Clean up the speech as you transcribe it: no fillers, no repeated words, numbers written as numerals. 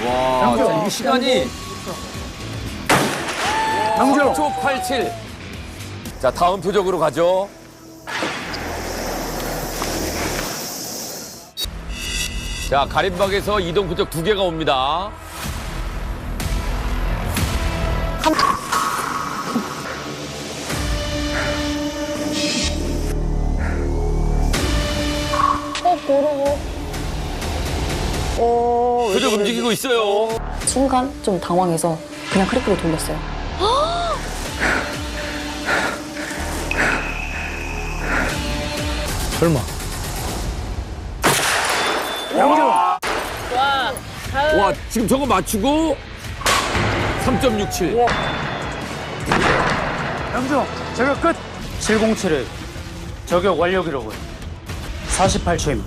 와, 자, 이게 시간이 양정. 3초 87. 자, 다음 표적으로 가죠. 자, 가림막에서 이동 표적 2개가 옵니다. 표적 움직이고 있어요. 순간 좀 당황해서 그냥 크리크를 돌렸어요. 설마. 와, 지금 저거 맞추고 3.67. 양정, 저격 끝. 707의 저격 완료 기록은 48초입니다.